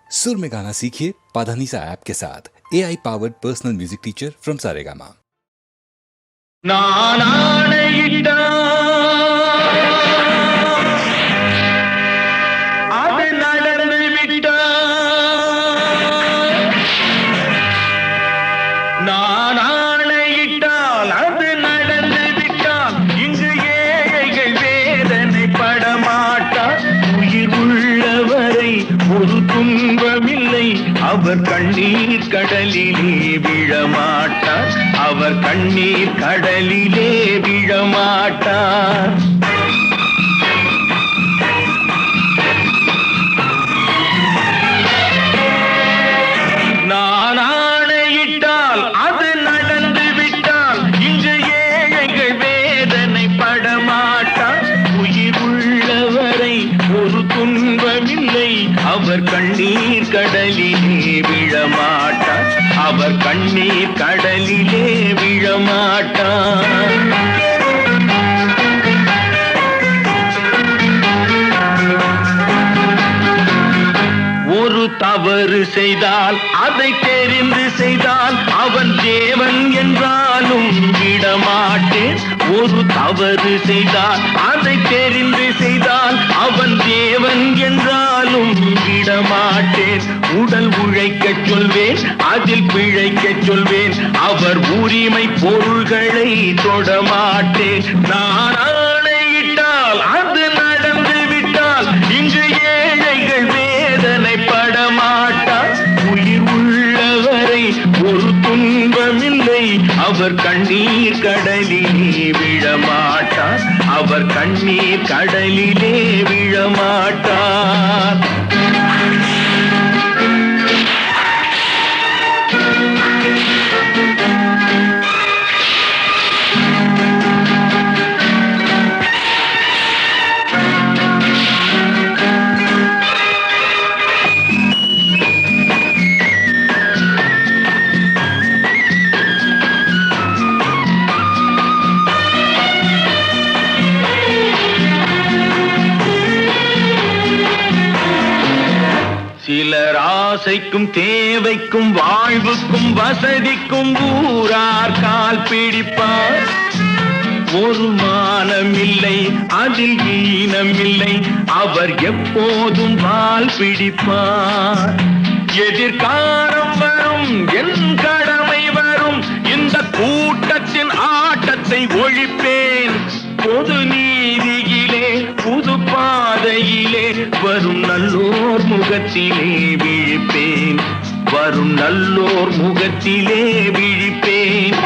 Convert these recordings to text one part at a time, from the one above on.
सुर में गाना सीखिए पाधानीसा ऐप के साथ। AI powered personal music teacher from Saregama. அவர் கண்ணீர் கடலிலே விழமாட்டார், அவர் கண்ணீர் கடலிலே விழமாட்டார். நான் ஆணையிட்டால் அது நடந்து விட்டால் இங்கு ஏழைகள் வேதனை படமாட்டார். உயிர் உள்ளவரை ஒரு துன்பமில்லை, அவர் கண்ணீர் கடலிலே விழமாட்டார், அவர் கண்ணீர் கடலிலே விழமாட்டார். ஒரு தவறு செய்தால் அதை தெரிந்து செய்தால் அவன் தேவன் என்றாலும் விடமாட்டேன். ஒரு தவறு செய்தால் அதை தெரிந்து செய்தால் அவன் தேவன் என்றாலும் விடமாட்டேன். உடல் உழைக்கச் சொல்வேன், அதில் பிழைக்கச் சொல்வேன், அவர் உரிமை பொருள்களை தொடமாட்டேன். நான் ஆணையிட்டால் அது நடந்து விட்டால் இங்கு ஏழைகள் வேதனை படமாட்டார். உயிர் உள்ளவரை ஒரு துன்பமில்லை, அவர் கண்ணீர் கடலிலே விழமாட்டார், அவர் கண்ணீர் கடலிலே விழமாட்டார். சிலர் ஆசைக்கும் தேவைக்கும் வாழ்வுக்கும் வசதிக்கும் ஊரார் கால் பிடிப்பார். ஒரு மானமில்லை, அதில் ஈனமில்லை, அவர் எப்போதும் வால் பிடிப்பார். எதிர்காலம் வரும், என் கடமை வரும், இந்த கூட்டத்தின் ஆட்டத்தை ஒழிப்பேன். பொது நீதியிலே புது பாதையிலே வரும் நல்லோர் முகத்திலே விழிப்பேன், வரும் நல்லோர் முகத்திலே விழிப்பேன்.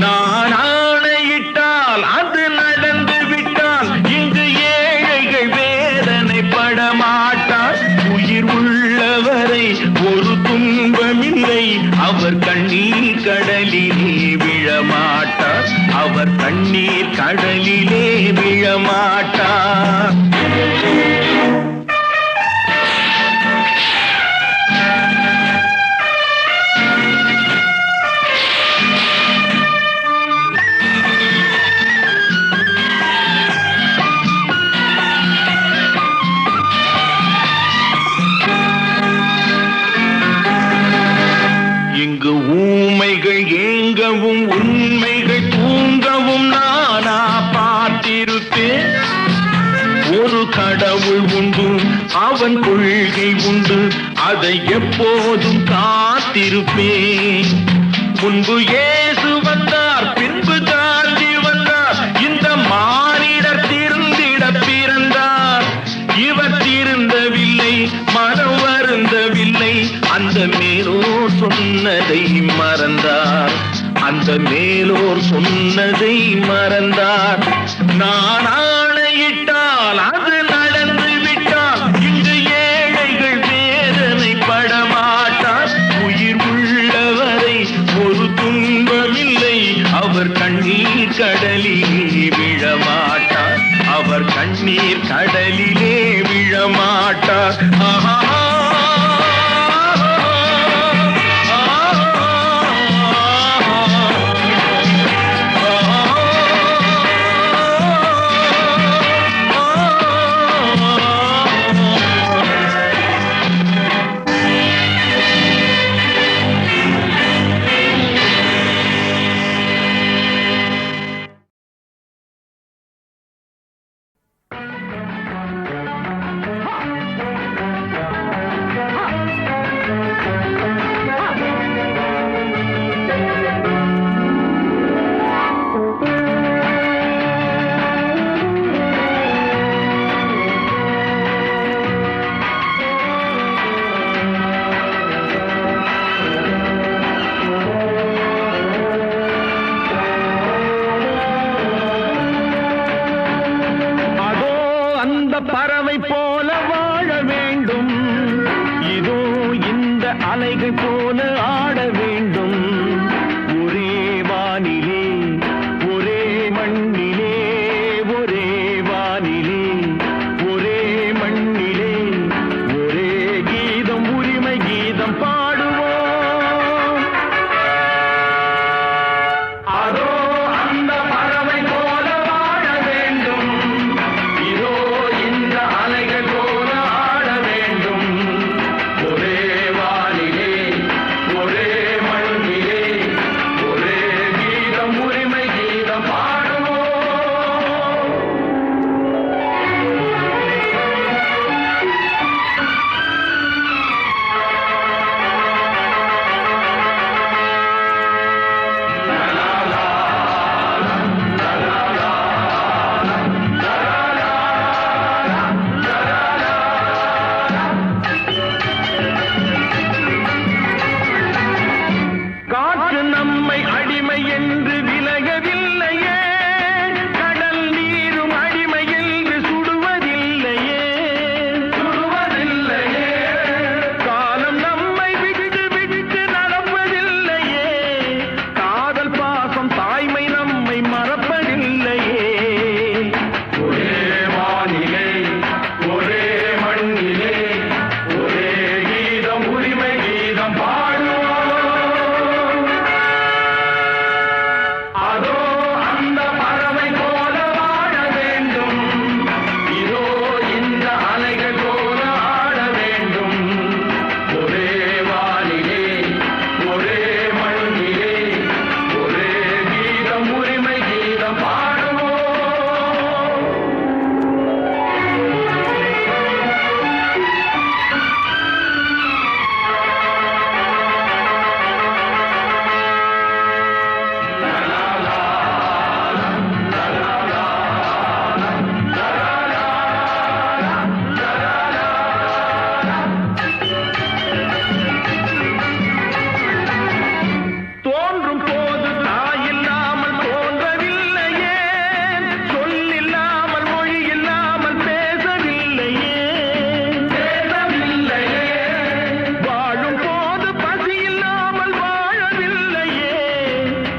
நான் ஆணையிட்டால் அது நடந்து விட்டால் இங்கு ஏழைகள் வேதனை படமாட்டார். உயிர் உள்ளவரை ஒரு துன்பமில்லை, அவர் கண்ணீர் கடலிலே விழமாட்டார், அவர் கண்ணீர் கடலிலே விழமாட்டார். இங்கு ஊமைகள் ஏங்கவும் உண்மைகள் தூங்கவும் நானா பார்த்திருப்பேன். ஒரு கடவுள் உண்டு, அவன் கொள்கை உண்டு, அதை எப்போதும் காத்திருப்பேன். முன்பு இயேசு வந்தார், பின்பு காந்தி வந்தார், இந்த மானிடர் திருந்திட பிறந்தார். இவர் திருந்தவில்லை, மனம் வருந்தவில்லை, அந்த மேலோர் சொன்னதை மறந்தார், அந்த மேலோர் சொன்னதை மறந்தார். நான் ஆணையிட்டால் அது நடந்து விட்டால் இங்கு ஏழைகள் வேதனை படமாட்டார். உயிர் உள்ளவரை ஒரு துன்பமில்லை, அவர் கண்ணீர் கடலிலே விழமாட்டார், அவர் கண்ணீர் கடலிலே விழமாட்டார். ஆஹா. அலைகள் போல ஆட வேண்டும் ஒரே வானிலே ஒரே மண்ணிலே ஒரே வானிலே ஒரே மண்ணிலே ஒரே கீதம் உரிமை கீதம் பாடுவோம் அதோ அந்த பறவை போல வாழ வேண்டும் இதோ இந்த அலைகள் போல ஆட வேண்டும் ஒரே வானிலே ஒரே மண்ணிலே ஒரே கீதம் உரிமை கீதம் பாடுவோம் காற்று நம்மை அடிமை என்று விலகவில்லையே கடல் நீரும் அடிமை என்று சுடுவதில்லையே காலம் நம்மை விட்டு விட்டு நடப்பதில்லையே காதல் பாசம் தாய்மை நம்மை மறப்பதில்லையே ஒரே வானிலே ஒரே மண்ணிலே ஒரே கீதம் உரிமை கீதம் பாடுவோம் அதோ அந்த பறவை போல வாழ வேண்டும் இதோ இந்த அலைகள் போல ஆட வேண்டும் ஒரே வானிலே ஒரே மண்ணிலே ஒரே கீதம் உரிமை கீதம் பாடுவோம் தோன்றும் போது தாயில்லாமல் தோன்றவில்லையே சொல்லில்லாமல் மொழி இல்லாமல் பேசவில்லையே வாழும் போது பசி இல்லாமல் வாழவில்லையே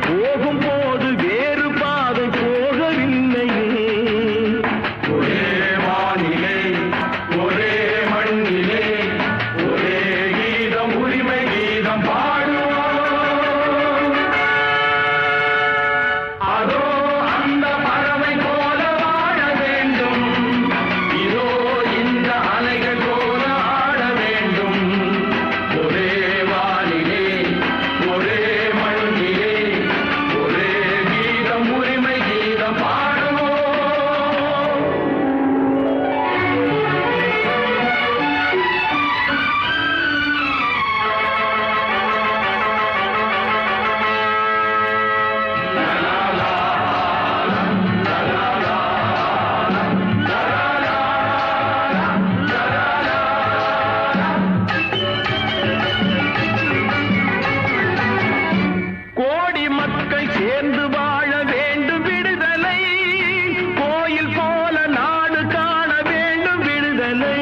போகும் போது வேறு பாதை போகவில்லையே ஒரே வானிலே ஒரே மண்ணிலே ஒரே கீதம் உரிமை கீதம் பாடுவோம் அதோ அந்த பறவை போல வாழ வேண்டும் இதோ இந்த அலைகள் போல ஆட வேண்டும் ஒரே வானிலே ஒரே மண்ணிலே ஒரே கீதம் உரிமை கீதம் பாடுவோம் கோடி மக்கள் சேர்ந்து வாழ வேண்டும் விடுதலை கோயில் போல நாடு காண வேண்டும் விடுதலை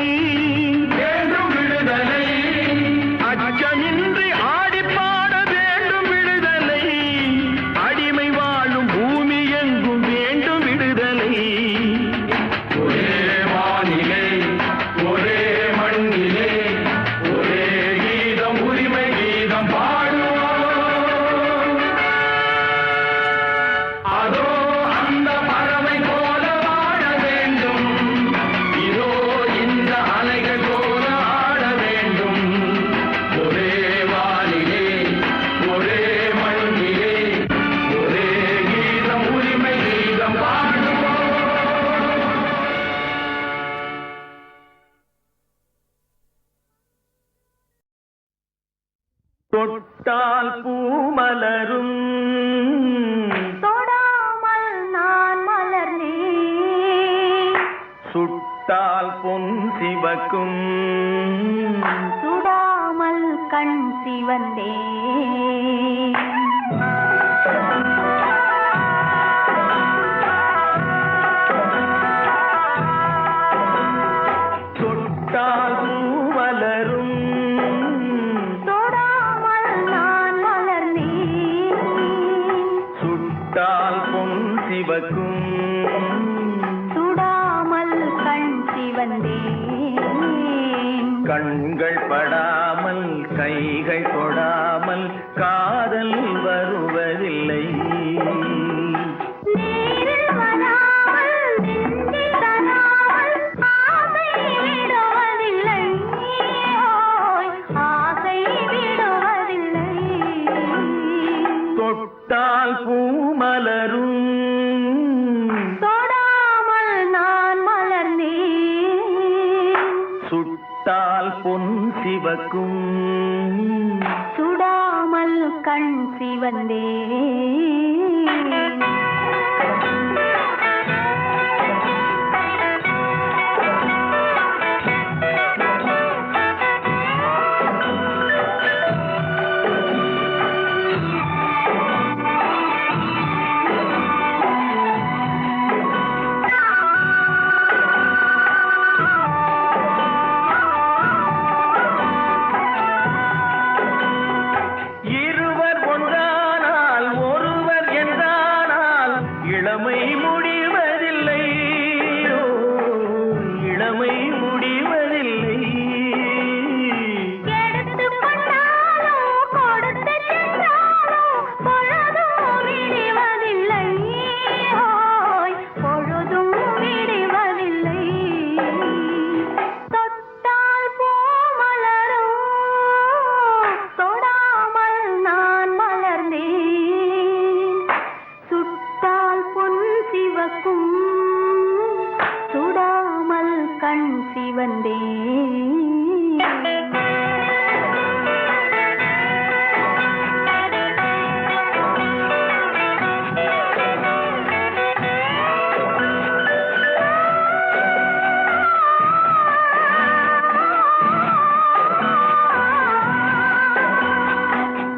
அச்சமின்றி ஆடி பாட வேண்டும் விடுதலை அடிமை வாழும் பூமி எங்கும் வேண்டும் விடுதலை ஒரே வானிலே ஒரே மண்ணிலே ஒரே கீதம் உரிமை கீதம் பாடுவோம் அதோ அந்த பறவை போல வாழ வேண்டும் இதோ இந்த அலைகள் போல ஆட வேண்டும் ஒரே வானிலே ஒரே மண்ணிலே ஒரே கீதம் உரிமை கீதம் பாடுவோம் தொட்டால் பூமலரும் தொடாமல் நான் மலர்ந்தேன் சுட்டால் பொன் சிவக்கும் சுடாமல் கண் சிவந்தேன் தொட்டால் பூமலரும் கைகள் தொடாமல் காதல் வருவதில்லை. நீரில் வராமல் நெஞ்சில் தராமல் ஆசை விடுவதில்லை. ஓய், ஆசை விடுவதில்லை. தொட்டால் பூ மலரும், தொடாமல் நான் மலர்ந்தேன். சுட்டால் பொன் சிவக்கும், சுடாமல் கண் சிவந்தேன். இருவர் ஒன்றானால் ஒருவர் என்றானால் இளமை முடிவதில்லை. ஓ, இளமை முடிவதில்லை. எடுத்துக் கொண்டாலோ கொடுத்து சென்றாலோ பொழுதும் விடுவதில்லை. ஓய், பொழுதும் விடுவதில்லை. தொட்டால் பூ மலரும், தொடாமல் நான் மலர்ந்தேன். சுட்டால் பொன் சிவக்கும், சுடாமல் கண் சிவந்தேன்.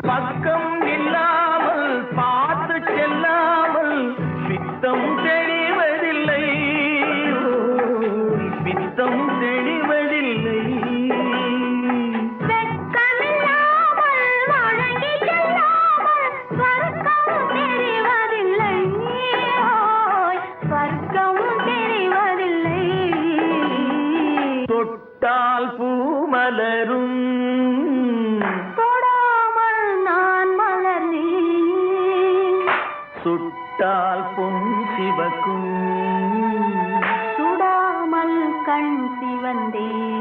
பக்கம் இல்லாமல் பார்த்து செல்லாமல் பித்தம் தெளிவதில்லை. ஓ, பித்தம் தெளிவதில்லை. வெட்கமில்லாமல் வழங்கி செல்லாமல் ஸ்வர்க்கம் தெரிவதில்லை. ஓய், ஸ்வர்க்கம் தெரிவதில்லை. தொட்டால் பூ மலரும், தொடாமல் நான் மலர்ந்தேன். சுட்டால் பொன் சிவக்கும், சுடாமல் கண் சிவந்தேன்.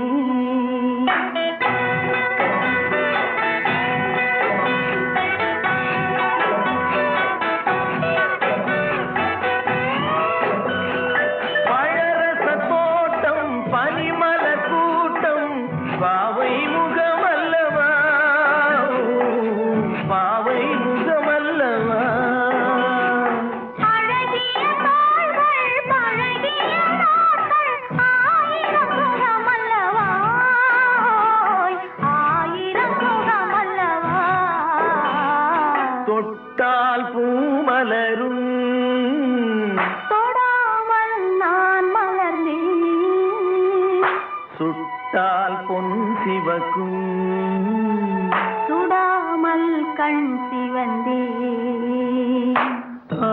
பழரச தோட்டம் பனிமலர் கூட்டம் பாவை முகமல்லவா, பாவை முகமல்லவா. அழகிய தாள்கள் பழகிய நாட்கள் ஆயிரம் முகமல்லவா. ஓய், ஆயிரம் முகமல்லவா. தொட்டால் பூ மலரும், தொடாமல் நான் மலர்ந்தேன். சுட்டால் பொன் சிவக்கும், சுடாமல் கண் சிவந்தேன். ஆ.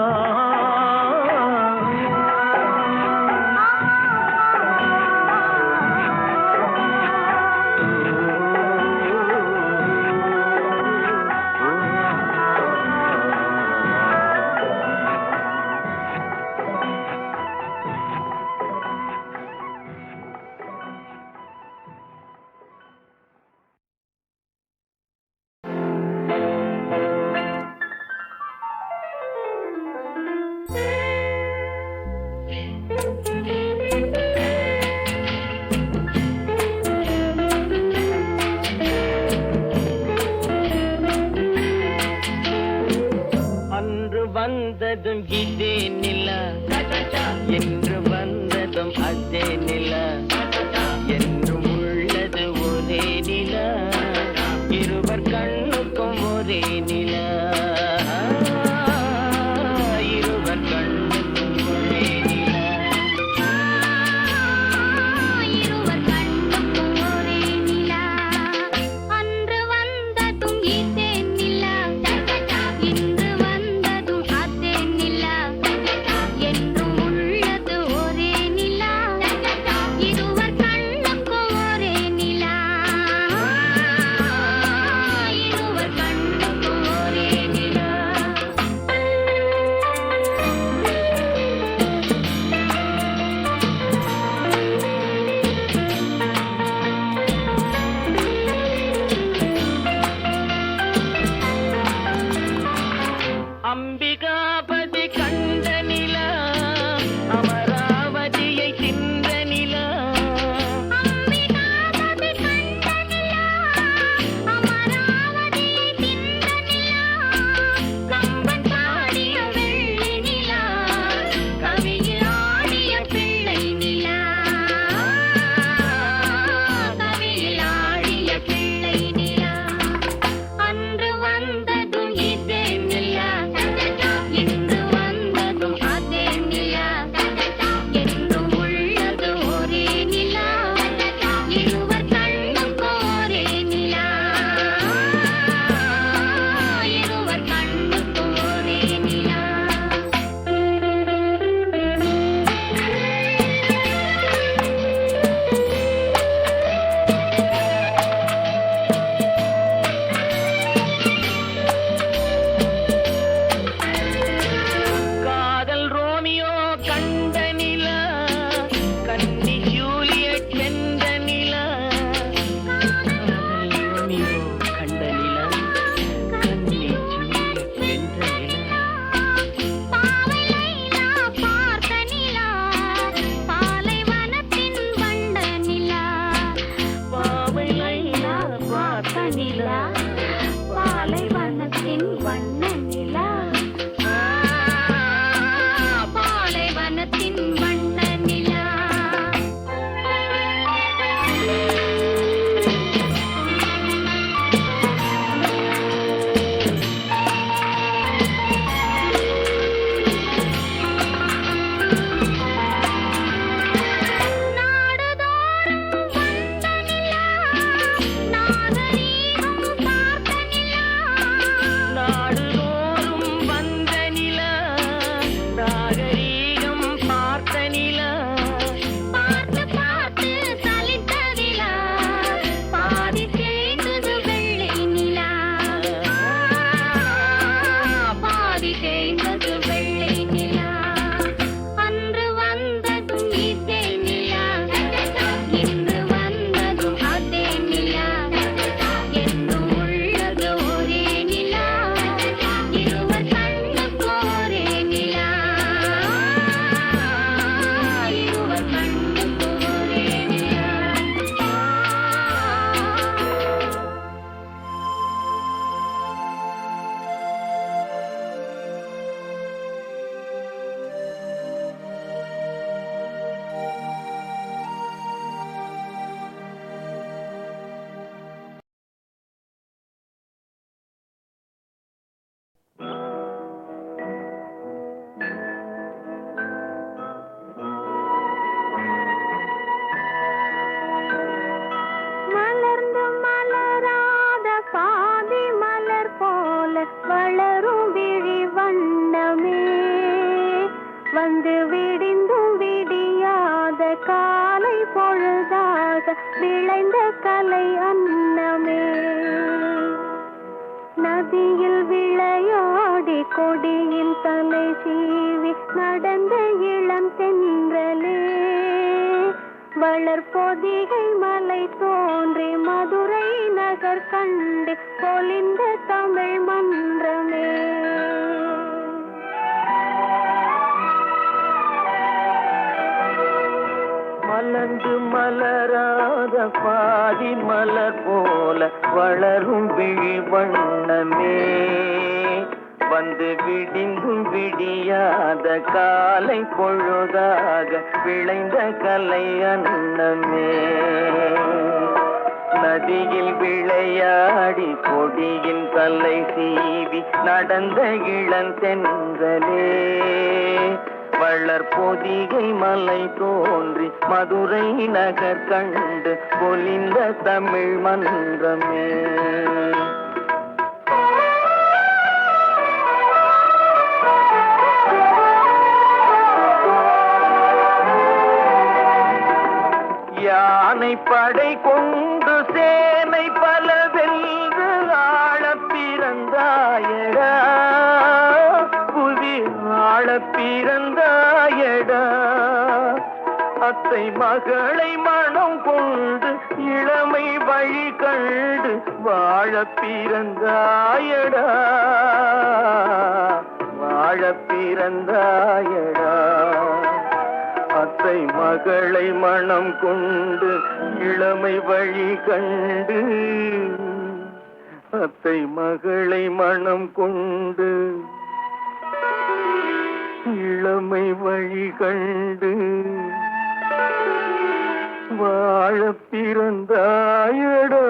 நிலா பாலைவனத்தின் வண்ண நிலா பாலைவனத்தின் வண்ண நிலா மலர்ந்து மலராத பாதி மலர் போல வளரும் விழி வண்ணமே வந்து விடிந்தும் விடியாத காலை பொழுதாக விளைந்த கலை அன்னமே நதியில் விளையாடி கொடியில் தலை சீவி நடந்த இளம் தென்றலே வளர்பொதிகை மலை தோன்றி மதுரை நகர் கண்டு பொலிந்த தமிழ் மன்றமே மலர்ந்து மலராத பாதி மலர் போல வளரும் விழி வண்ணமே வந்து விடிந்தும் விடியாத காலை பொழுதாக விளைந்த கலை அன்னமே நதியில் விளையாடி கொடியின் தலை சீவி நடந்த இளந்தென்றலே வளர்பொதிகை மலை தோன்றி மதுரை நகர் கண்டு பொலிந்த தமிழ் மன்றமே யானை படை கொண்டு சேனை பல வென்று ஆள பிறந்தாயடா புவி ஆள பிறந்தாயடா அத்தை மகளை மனம் கொண்டு இளமை வழி கண்டு வாழ பிறந்தாயடா வாழ பிறந்தாயடா அத்தை மகளை மனம் கொண்டு இளமை வழி கண்டு அத்தை மகளை மனம் கொண்டு இளமை வழி கண்டு வாழ பிறந்தாயடா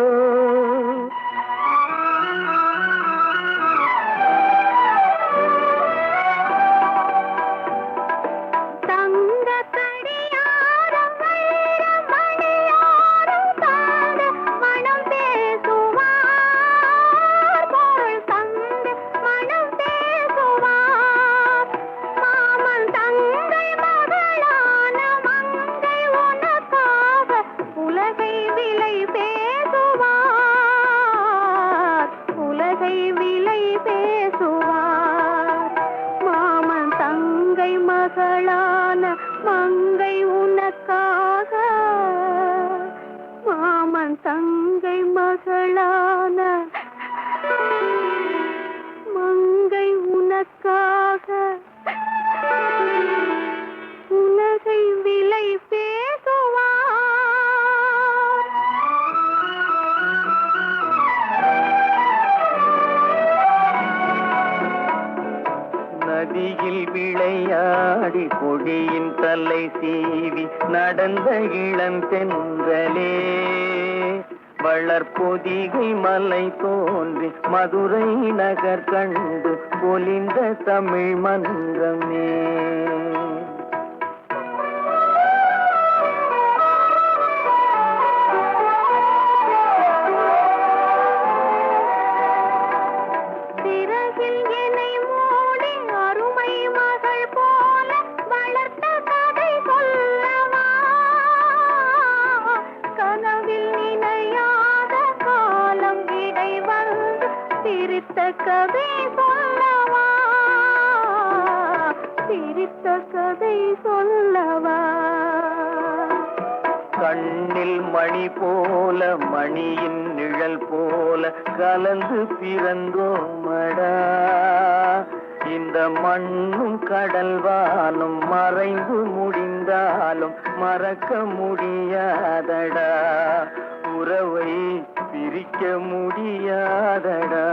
விளையாடி கொடியின் தலை சீவி நடந்த இளந்தென்றலே வளர்பொதிகை மலை தோன்றி மதுரை நகர் கண்டு பொலிந்த தமிழ் மன்றமே. கதை சொல்லவா, சிரித்த கதை சொல்லவா. கண்ணில் மணி போல மணியின் நிழல் போல கலந்து பிறந்தோமடா. இந்த மண்ணும் கடல்வானும் மறைந்து முடிந்தாலும் மறக்க முடியாதடா. உறவை பிரிக்க முடியாதடா.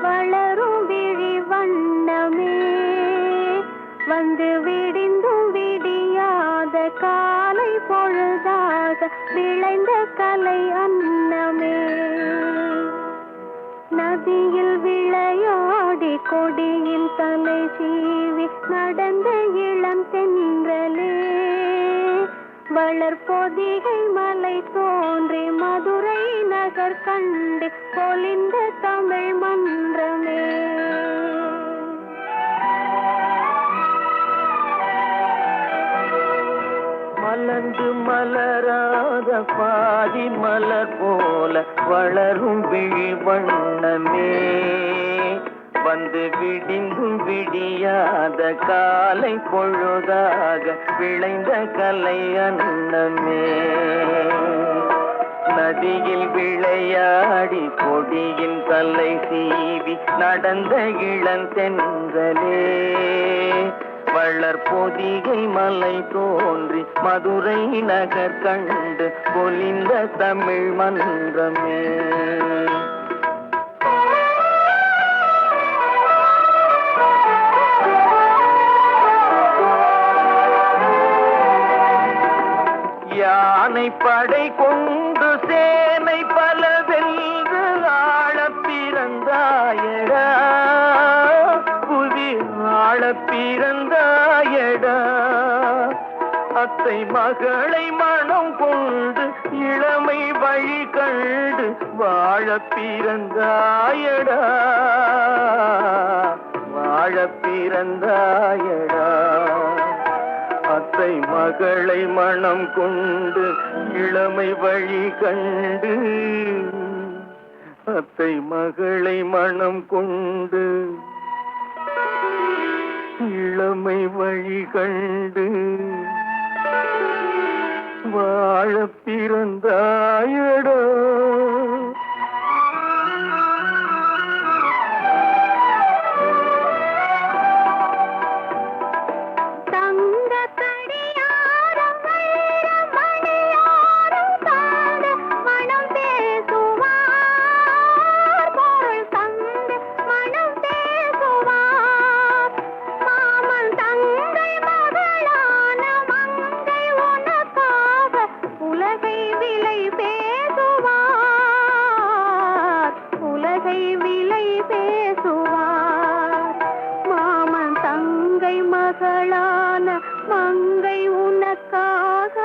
வளரும் விழி வண்ணமே வந்து விடிந்தும் விடியாத காலை பொழுதாக விளைந்த கலை அன்னமே. நதியில் விளையாடி கொடியில் தலை சீவி நடந்த இளம் தென்றலே வளர்பொதிகை மலை தோன்றி மதுரை நகர் கண்டு பொலிந்த தமிழ் மன்றமே. மலர்ந்து மலராத பாதி மலர் போல வளரும் விழி வண்ணமே வந்து விடிந்தும் விடியாத காலை பொழுதாக விளைந்த கலை அன்னமே. நதியில் விளையாடி கொடியின் தலை சீவி நடந்த இளந்தென்றலே வளர்பொதிகை மலை தோன்றி மதுரை நகர் கண்டு பொலிந்த தமிழ் மன்றமே. யானை படை கொண்டு சேனை பல வென்று ஆள பிறந்தாயடா. புவி ஆள பிறந்தாயடா. அத்தை மகளை மனம் கொண்டு இளமை வழி கண்டு வாழ பிறந்தாயடா. வாழ பிறந்தாயடா. அத்தை மகளை மனம் கொண்டு இளமை வழி கண்டு அத்தை மகளை மனம் கொண்டு இளமை வழி கண்டு வாழ பிறந்தாயடா. மங்கை உனக்காக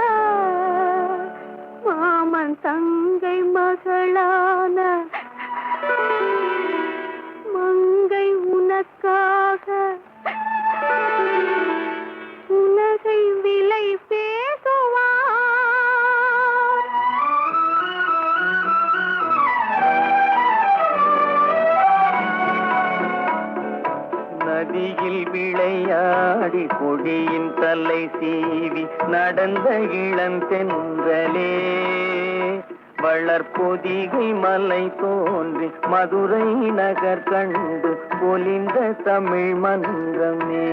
மாமன் தங்கை மகளான மங்கை உனக்காக உலகை விலை பேசுவார். வந்த இளந்தென்றலே வளர்பொதிகை மலை தோன்றி மதுரை நகர் கண்டு பொலிந்த தமிழ் மன்றமே.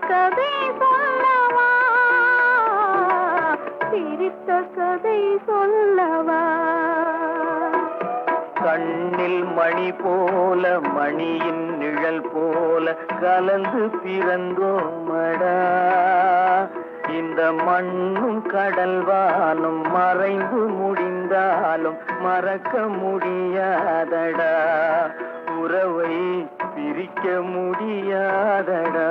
கதை சொல்லவா, சிரித்த கதை சொல்லவா. கண்ணில் மணி போல மணியின் நிழல் போல கலந்து பிறந்தோமடா. இந்த மண்ணும் கடல்வானும் மறைந்து முடிந்தாலும் மறக்க முடியாதடா. உறவை பிரிக்க முடியாதடா.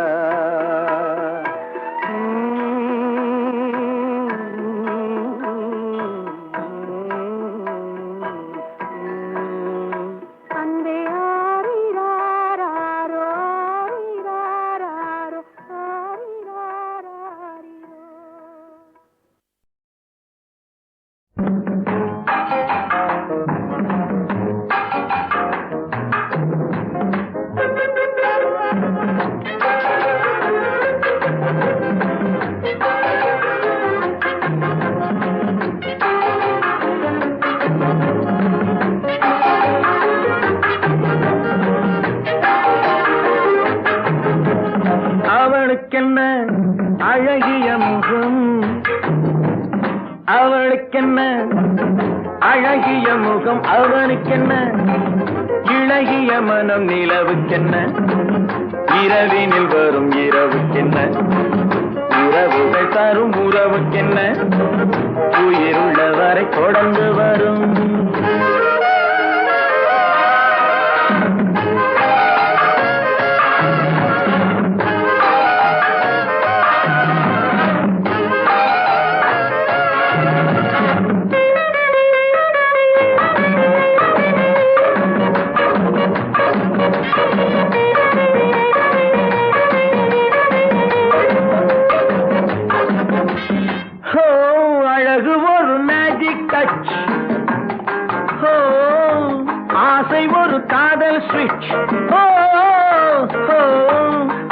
அவளுக்கென்ன அழகிய முகம், அவளுக்கென்ன அழகிய முகம், அவனுக்கென்ன இளகிய மனம். நிலவுக்கென்ன இரவினில் வரும் இரவுக்கென்ன உறவுகள் தரும் உறவுக்கென்ன உயிருள்ள வரை தொடர்ந்து வரும். அழகு ஒரு மேஜிக் டச், ஆசை ஒரு காதல் ஸ்விட்ச்.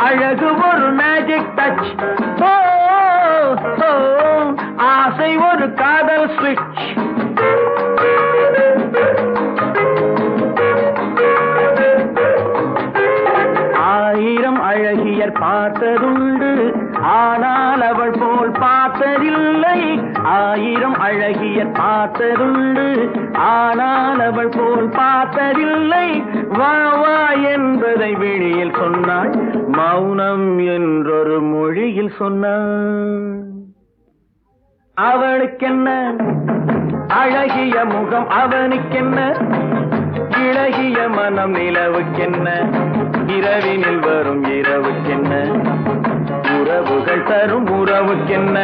அழகு ஒரு மேஜிக் டச், ஆசை ஒரு காதல் ஸ்விட்ச். ஆயிரம் அழகியர் பார்த்ததுண்டு, ஆனால் அவள் போல் பார்த்ததில்லை. ஆயிரம் அழகியர் பார்த்ததுண்டு, ஆனால் அவள் போல் பார்த்ததில்லை. வா வா என்பதை விழியில் சொன்னாள், மௌனம் என்றொரு மொழியில் சொன்னாள். அவளுக்கென்ன அழகிய முகம், அவனுக்கென்ன இளகிய மனம். நிலவுக்கென்ன இரவினில் வரும் இரவுக்கென்ன உறவுகள் தரும் உறவுக்கென்ன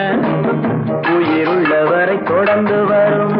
உயிருள்ளவரை தொடர்ந்து வரும்.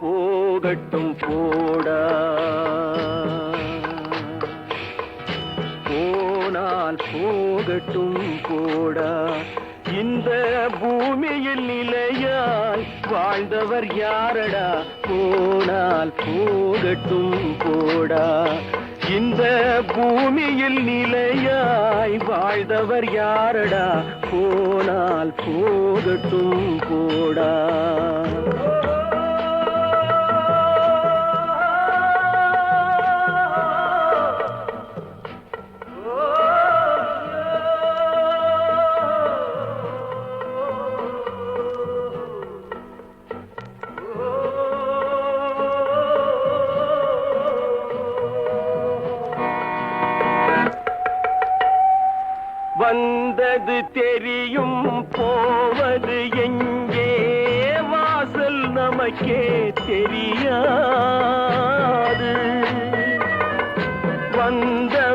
போகட்டும் போடா போனால் போகட்டும் போடா இந்த பூமியில் நிலையாய் வாழ்ந்தவர் யாரடா போனால் போகட்டும் போடா இந்த பூமியில் நிலையாய் வாழ்ந்தவர் யாரடா போனால் போகட்டும் போடா வந்தது தெரியும் போவது எங்கே வாசல் நமக்கே தெரியாது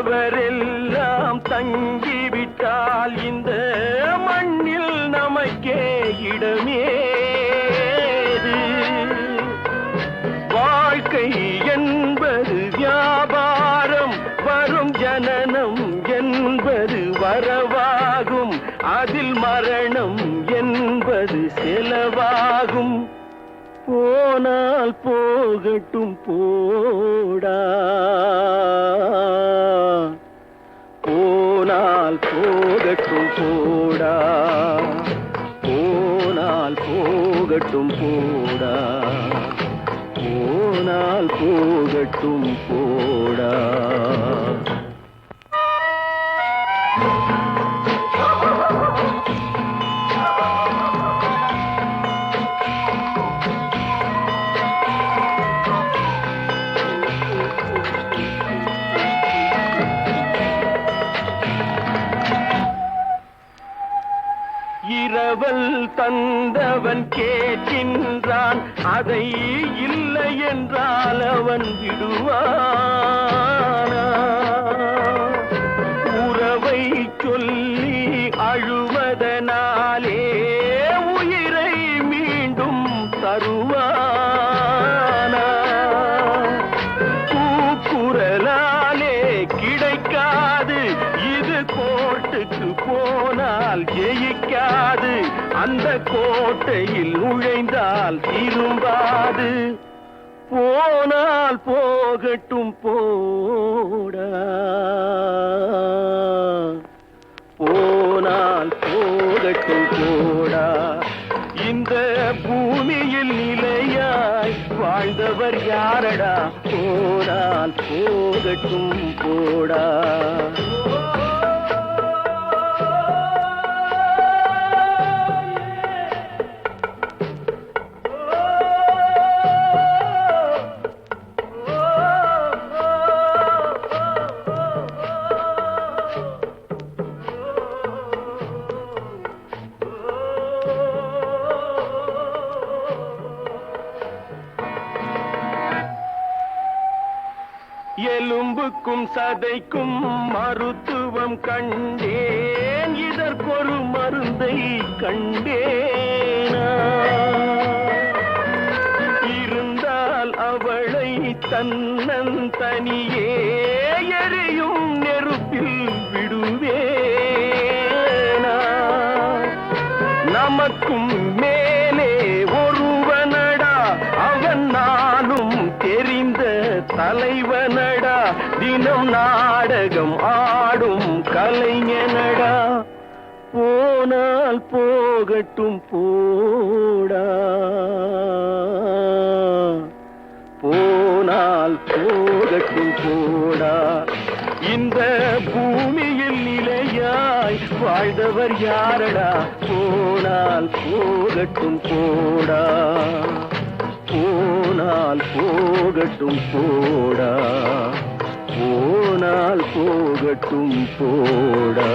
வந்தவரெல்லாம் தங்கிவிட்டால் இந்த மண்ணில் நமக்கே இடமேது வாழ்க்கை என்பது வியாபாரம் வரும் ஜனனம் என்பது வரவாகும் அதில் மரணம் என்பது செலவாகும் போனால் போகட்டும் போடா போனால் போகட்டும் போடா போனால் போகட்டும் போடா போனால் போகட்டும் போடா இரவல் தந்தவன் கேட்கின்றான் அதை இல்லை என்றால் அவன் விடுவானா உறவை சொல்லி அழுவதனாலே உயிரை மீண்டும் தருவானா கூக்குரலாலே கிடைக்காது இது கோர்ட்டுக்கு போனால் ஜெயிக்காது அந்த கோட்டையில் நுழைந்தால் திரும்பாது போனால் போகட்டும் போடா போனால் போகட்டும் போடா இந்த பூமியில் நிலையாய் வாழ்ந்தவர் யாரடா போனால் போகட்டும் போகட்டும் போடா. எலும்புக்கும் சதைக்கும் மருத்துவம் கண்டேன், இதற்கொரு மருந்தை கண்டேனா. இருந்தால் அவளை தன்னந்தனியே எரியும் நெருப்பில் விடுவேனா. நமக்கும் மேலே ஒருவனடா, அவன் நானும் தெரிந்த தலைவனடா, தினம் நாடகம் ஆடும் கலைஞனடா. போனால் போகட்டும் போடா, போனால் போகட்டும் போடா. இந்த பூமியில் நிலையாய் வாழ்ந்தவர் யாரடா, போனால் போகட்டும் போடா, போனால் போகட்டும் போடா, போனால் போகட்டும் போடா.